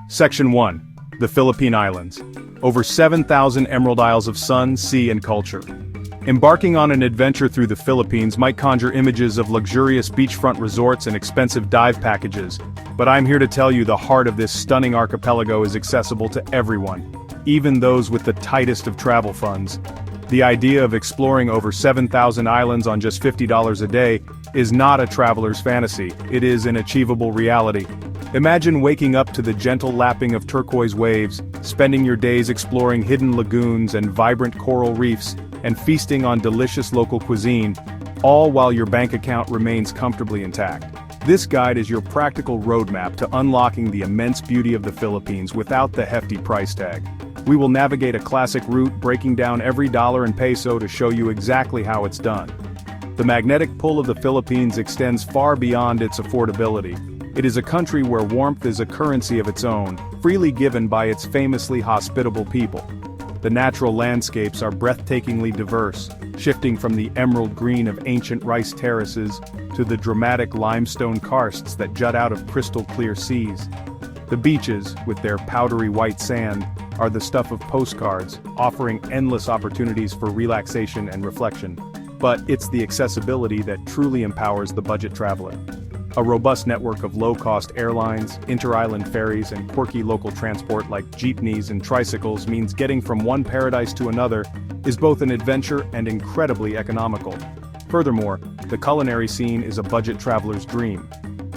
Section 1. The Philippine Islands. Over 7,000 emerald isles of sun, sea and culture. Embarking on an adventure through the Philippines might conjure images of luxurious beachfront resorts and expensive dive packages, but I'm here to tell you the heart of this stunning archipelago is accessible to everyone, even those with the tightest of travel funds. The idea of exploring over 7,000 islands on just $50 a day is not a traveler's fantasy, it is an achievable reality. Imagine waking up to the gentle lapping of turquoise waves, spending your days exploring hidden lagoons and vibrant coral reefs, and feasting on delicious local cuisine, all while your bank account remains comfortably intact. This guide is your practical roadmap to unlocking the immense beauty of the Philippines without the hefty price tag. We will navigate a classic route, breaking down every dollar and peso to show you exactly how it's done. The magnetic pull of the Philippines extends far beyond its affordability. It is a country where warmth is a currency of its own, freely given by its famously hospitable people. The natural landscapes are breathtakingly diverse, shifting from the emerald green of ancient rice terraces to the dramatic limestone karsts that jut out of crystal-clear seas. The beaches, with their powdery white sand, are the stuff of postcards, offering endless opportunities for relaxation and reflection. But it's the accessibility that truly empowers the budget traveler. A robust network of low-cost airlines, inter-island ferries and quirky local transport like jeepneys and tricycles means getting from one paradise to another is both an adventure and incredibly economical. Furthermore, the culinary scene is a budget traveler's dream.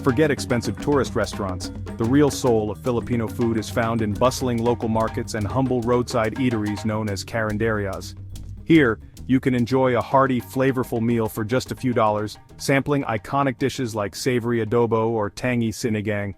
Forget expensive tourist restaurants, the real soul of Filipino food is found in bustling local markets and humble roadside eateries known as carinderias. Here, you can enjoy a hearty, flavorful meal for just a few dollars, sampling iconic dishes like savory adobo or tangy sinigang.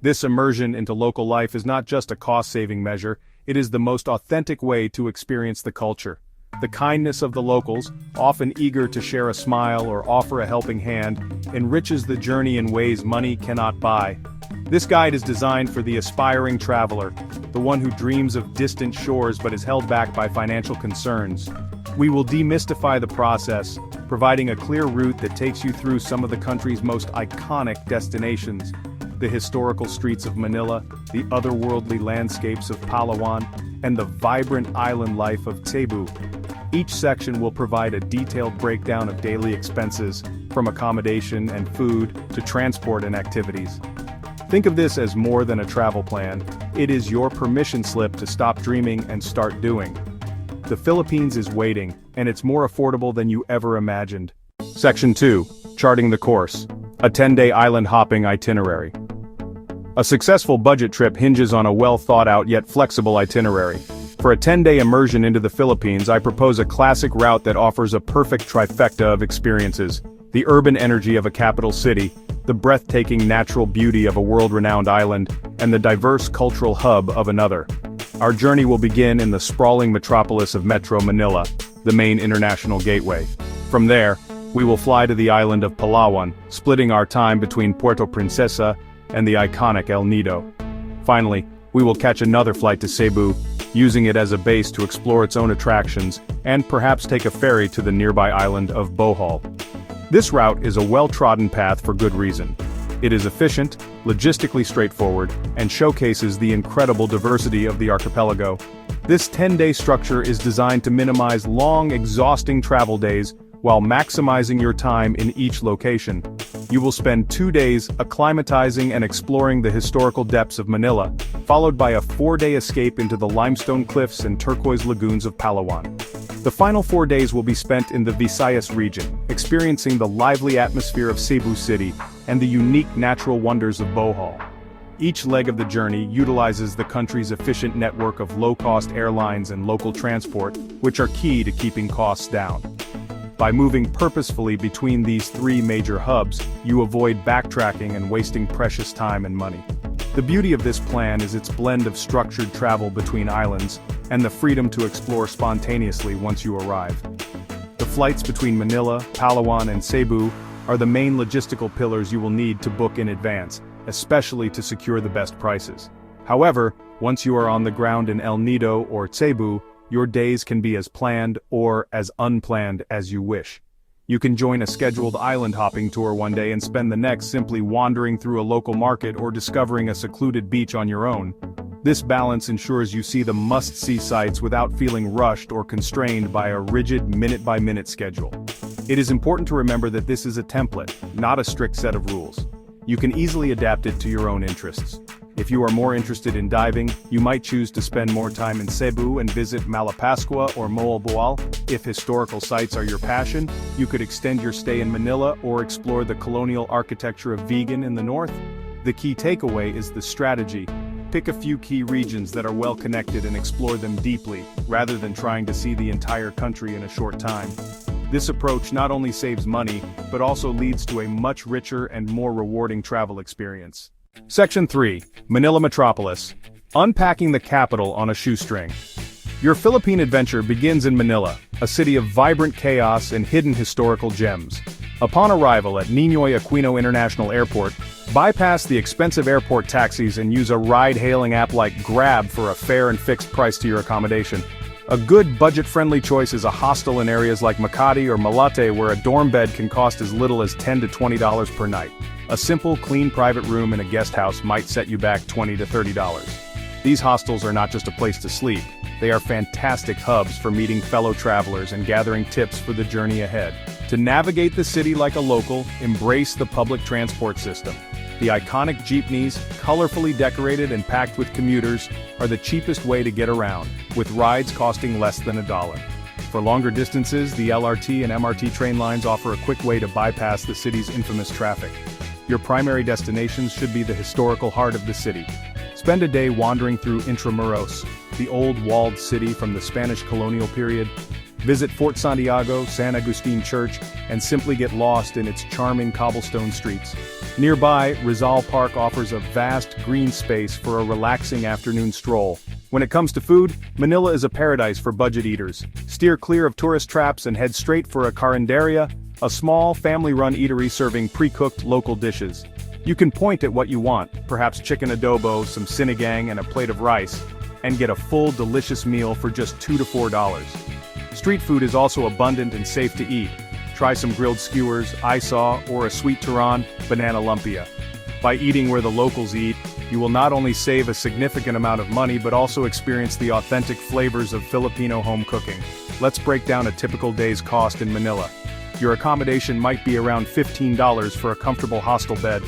This immersion into local life is not just a cost-saving measure, it is the most authentic way to experience the culture. The kindness of the locals, often eager to share a smile or offer a helping hand, enriches the journey in ways money cannot buy. This guide is designed for the aspiring traveler, the one who dreams of distant shores but is held back by financial concerns. We will demystify the process, providing a clear route that takes you through some of the country's most iconic destinations. The historical streets of Manila, the otherworldly landscapes of Palawan, and the vibrant island life of Cebu. Each section will provide a detailed breakdown of daily expenses, from accommodation and food to transport and activities. Think of this as more than a travel plan, it is your permission slip to stop dreaming and start doing. The Philippines is waiting, and it's more affordable than you ever imagined. Section 2. Charting the course. A 10-day island hopping itinerary. A successful budget trip hinges on a well-thought-out yet flexible itinerary. For a 10-day immersion into the Philippines, I propose a classic route that offers a perfect trifecta of experiences. The urban energy of a capital city, the breathtaking natural beauty of a world-renowned island, and the diverse cultural hub of another. Our journey will begin in the sprawling metropolis of Metro Manila, the main international gateway. From there, we will fly to the island of Palawan, splitting our time between Puerto Princesa and the iconic El Nido. Finally, we will catch another flight to Cebu, using it as a base to explore its own attractions, and perhaps take a ferry to the nearby island of Bohol. This route is a well-trodden path for good reason. It is efficient, logistically straightforward, and showcases the incredible diversity of the archipelago. This 10-day structure is designed to minimize long, exhausting travel days while maximizing your time in each location. You will spend 2 days acclimatizing and exploring the historical depths of Manila, followed by a 4-day escape into the limestone cliffs and turquoise lagoons of Palawan. The final 4 days will be spent in the Visayas region, experiencing the lively atmosphere of Cebu City and the unique natural wonders of Bohol. Each leg of the journey utilizes the country's efficient network of low-cost airlines and local transport, which are key to keeping costs down. By moving purposefully between these 3 major hubs, you avoid backtracking and wasting precious time and money. The beauty of this plan is its blend of structured travel between islands, and the freedom to explore spontaneously once you arrive. The flights between Manila, Palawan and Cebu are the main logistical pillars you will need to book in advance, especially to secure the best prices. However, once you are on the ground in El Nido or Cebu, your days can be as planned or as unplanned as you wish. You can join a scheduled island hopping tour one day and spend the next simply wandering through a local market or discovering a secluded beach on your own. This balance ensures you see the must-see sites without feeling rushed or constrained by a rigid minute-by-minute schedule. It is important to remember that this is a template, not a strict set of rules. You can easily adapt it to your own interests. If you are more interested in diving, you might choose to spend more time in Cebu and visit Malapascua or Moalboal. If historical sites are your passion, you could extend your stay in Manila or explore the colonial architecture of Vigan in the north. The key takeaway is the strategy. Pick a few key regions that are well connected and explore them deeply, rather than trying to see the entire country in a short time. This approach not only saves money, but also leads to a much richer and more rewarding travel experience. Section 3. Manila Metropolis. Unpacking the capital on a shoestring. Your Philippine adventure begins in Manila, a city of vibrant chaos and hidden historical gems. Upon arrival at Ninoy Aquino International Airport, bypass the expensive airport taxis and use a ride-hailing app like Grab for a fair and fixed price to your accommodation. A good budget-friendly choice is a hostel in areas like Makati or Malate, where a dorm bed can cost as little as $10 to $20 per night. A simple, clean private room in a guest house might set you back $20 to $30. These hostels are not just a place to sleep, they are fantastic hubs for meeting fellow travelers and gathering tips for the journey ahead. To navigate the city like a local, embrace the public transport system. The iconic jeepneys, colorfully decorated and packed with commuters, are the cheapest way to get around, with rides costing less than $1. For longer distances, the LRT and MRT train lines offer a quick way to bypass the city's infamous traffic. Your primary destinations should be the historical heart of the city. Spend a day wandering through Intramuros, the old walled city from the Spanish colonial period. Visit Fort Santiago, San Agustin Church, and simply get lost in its charming cobblestone streets. Nearby, Rizal Park offers a vast green space for a relaxing afternoon stroll. When it comes to food, Manila is a paradise for budget eaters. Steer clear of tourist traps and head straight for a carinderia, a small, family-run eatery serving pre-cooked local dishes. You can point at what you want, perhaps chicken adobo, some sinigang, and a plate of rice, and get a full, delicious meal for just $2 to $4. Street food is also abundant and safe to eat. Try some grilled skewers, isaw, or a sweet turon, banana lumpia. By eating where the locals eat, you will not only save a significant amount of money but also experience the authentic flavors of Filipino home cooking. Let's break down a typical day's cost in Manila. Your accommodation might be around $15 for a comfortable hostel bed.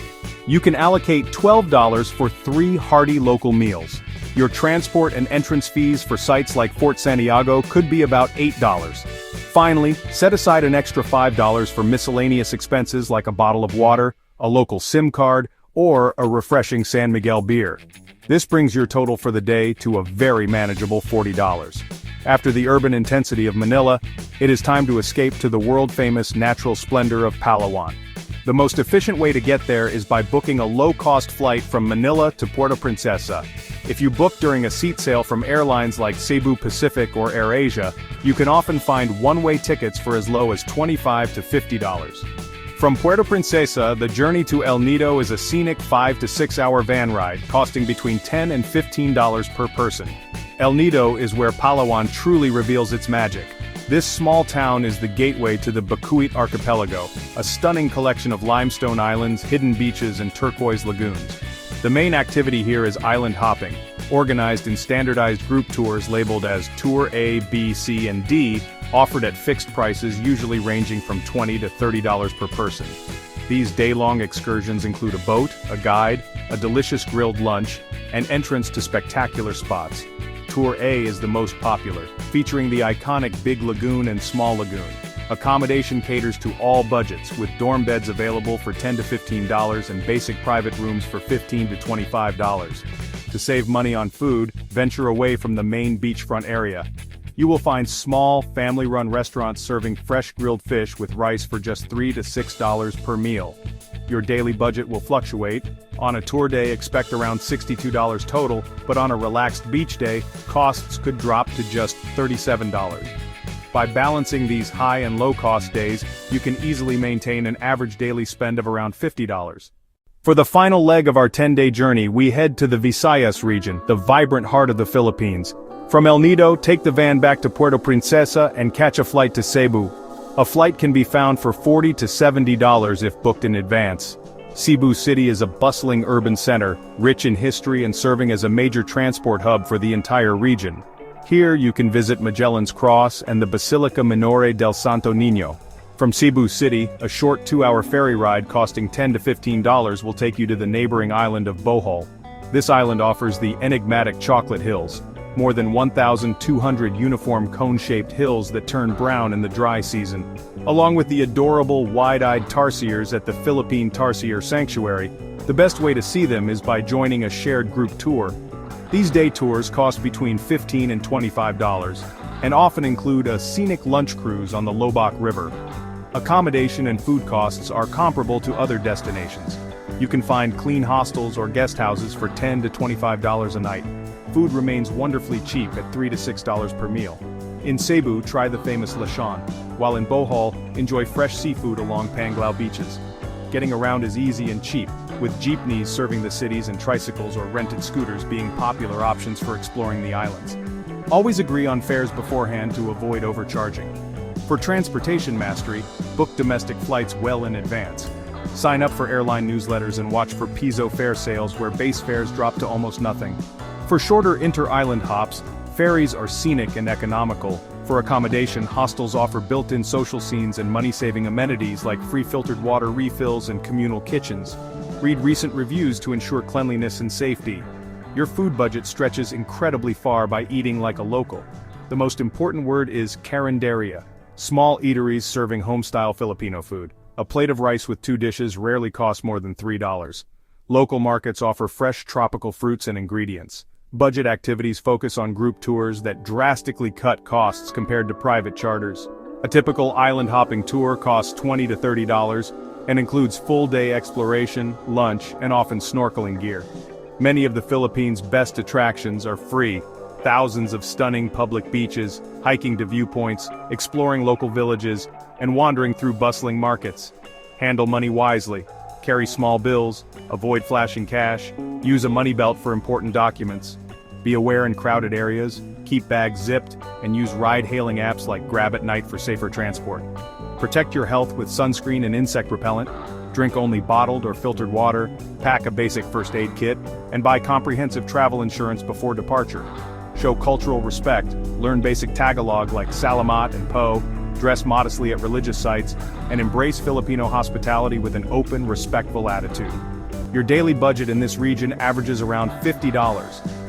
You can allocate $12 for 3 hearty local meals. Your transport and entrance fees for sites like Fort Santiago could be about $8. Finally, set aside an extra $5 for miscellaneous expenses like a bottle of water, a local SIM card, or a refreshing San Miguel beer. This brings your total for the day to a very manageable $40. After the urban intensity of Manila, it is time to escape to the world-famous natural splendor of Palawan. The most efficient way to get there is by booking a low-cost flight from Manila to Puerto Princesa. If you book during a seat sale from airlines like Cebu Pacific or AirAsia, you can often find one-way tickets for as low as $25 to $50. From Puerto Princesa, the journey to El Nido is a scenic 5 to 6 hour van ride, costing between $10 and $15 per person. El Nido is where Palawan truly reveals its magic. This small town is the gateway to the Bacuit Archipelago, a stunning collection of limestone islands, hidden beaches, and turquoise lagoons. The main activity here is island hopping, organized in standardized group tours labeled as Tour A, B, C, and D, offered at fixed prices usually ranging from $20 to $30 per person. These day-long excursions include a boat, a guide, a delicious grilled lunch, and entrance to spectacular spots. Tour A is the most popular, featuring the iconic Big Lagoon and Small Lagoon. Accommodation caters to all budgets, with dorm beds available for $10 to $15 and basic private rooms for $15 to $25. To save money on food, venture away from the main beachfront area. You will find small, family-run restaurants serving fresh grilled fish with rice for just $3 to $6 per meal. Your daily budget will fluctuate. On a tour day, expect around $62 total, but on a relaxed beach day, costs could drop to just $37. By balancing these high and low-cost days, you can easily maintain an average daily spend of around $50. For the final leg of our 10-day journey, we head to the Visayas region, the vibrant heart of the Philippines. From El Nido, take the van back to Puerto Princesa and catch a flight to Cebu. A flight can be found for $40 to $70 if booked in advance. Cebu City is a bustling urban center, rich in history and serving as a major transport hub for the entire region. Here you can visit Magellan's Cross and the Basilica Minore del Santo Niño. From Cebu City, a short 2-hour ferry ride costing $10 to $15 will take you to the neighboring island of Bohol. This island offers the enigmatic Chocolate Hills, more than 1,200 uniform cone-shaped hills that turn brown in the dry season, along with the adorable wide-eyed tarsiers at the Philippine Tarsier Sanctuary. The best way to see them is by joining a shared group tour. These day tours cost between $15 and $25, and often include a scenic lunch cruise on the Loboc River. Accommodation and food costs are comparable to other destinations. You can find clean hostels or guest houses for $10 to $25 a night. Food remains wonderfully cheap at $3 to $6 per meal. In Cebu, try the famous lechon, while in Bohol, enjoy fresh seafood along Panglao beaches. Getting around is easy and cheap, with jeepneys serving the cities and tricycles or rented scooters being popular options for exploring the islands. Always agree on fares beforehand to avoid overcharging. For transportation mastery, book domestic flights well in advance. Sign up for airline newsletters and watch for Piso fare sales where base fares drop to almost nothing. For shorter inter-island hops, ferries are scenic and economical. For accommodation, hostels offer built-in social scenes and money-saving amenities like free filtered water refills and communal kitchens. Read recent reviews to ensure cleanliness and safety. Your food budget stretches incredibly far by eating like a local. The most important word is carinderia, small eateries serving home-style Filipino food. A plate of rice with 2 dishes rarely costs more than $3. Local markets offer fresh tropical fruits and ingredients. Budget activities focus on group tours that drastically cut costs compared to private charters. A typical island hopping tour costs $20 to $30 and includes full-day exploration, lunch, and often snorkeling gear. Many of the Philippines' best attractions are free. Thousands of stunning public beaches, hiking to viewpoints, exploring local villages, and wandering through bustling markets. Handle money wisely. Carry small bills, avoid flashing cash, use a money belt for important documents. Be aware in crowded areas, keep bags zipped, and use ride-hailing apps like Grab at Night for safer transport. Protect your health with sunscreen and insect repellent, drink only bottled or filtered water, pack a basic first aid kit, and buy comprehensive travel insurance before departure. Show cultural respect, learn basic Tagalog like salamat and po, dress modestly at religious sites, and embrace Filipino hospitality with an open, respectful attitude. Your daily budget in this region averages around $50,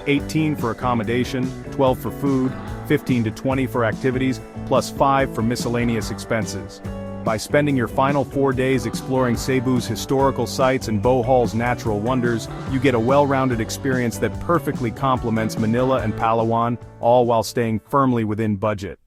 $18 for accommodation, $12 for food, $15 to $20 for activities, plus $5 for miscellaneous expenses. By spending your final 4 days exploring Cebu's historical sites and Bohol's natural wonders, you get a well-rounded experience that perfectly complements Manila and Palawan, all while staying firmly within budget.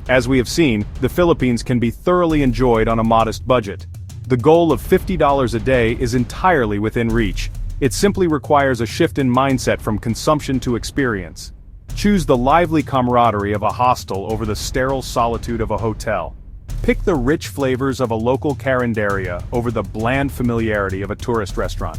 As we have seen, the Philippines can be thoroughly enjoyed on a modest budget. The goal of $50 a day is entirely within reach. It simply requires a shift in mindset from consumption to experience. Choose the lively camaraderie of a hostel over the sterile solitude of a hotel. Pick the rich flavors of a local carinderia over the bland familiarity of a tourist restaurant.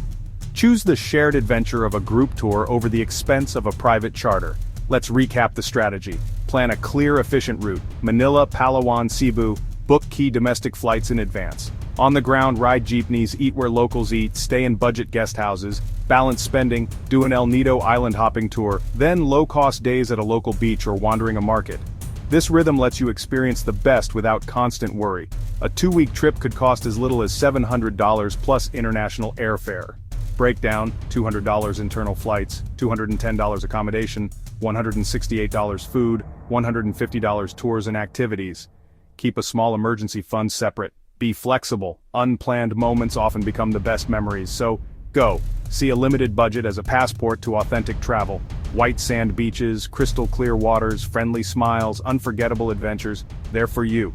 Choose the shared adventure of a group tour over the expense of a private charter. Let's recap the strategy. Plan a clear, efficient route. Manila, Palawan, Cebu. Book key domestic flights in advance. On the ground, ride jeepneys, eat where locals eat, stay in budget guest houses, balance spending, do an El Nido island hopping tour, then low-cost days at a local beach or wandering a market. This rhythm lets you experience the best without constant worry. A 2-week trip could cost as little as $700 plus international airfare. Breakdown: $200 internal flights, $210 accommodation, $168 food, $150 tours and activities. Keep a small emergency fund separate. Be flexible. Unplanned moments often become the best memories, so go. See a limited budget as a passport to authentic travel. White sand beaches, crystal clear waters, friendly smiles, unforgettable adventures, they're for you.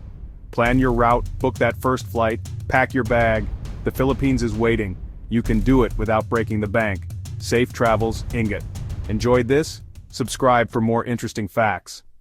Plan your route, book that first flight, pack your bag. The Philippines is waiting. You can do it without breaking the bank. Safe travels, Ingat. Enjoyed this? Subscribe for more interesting facts.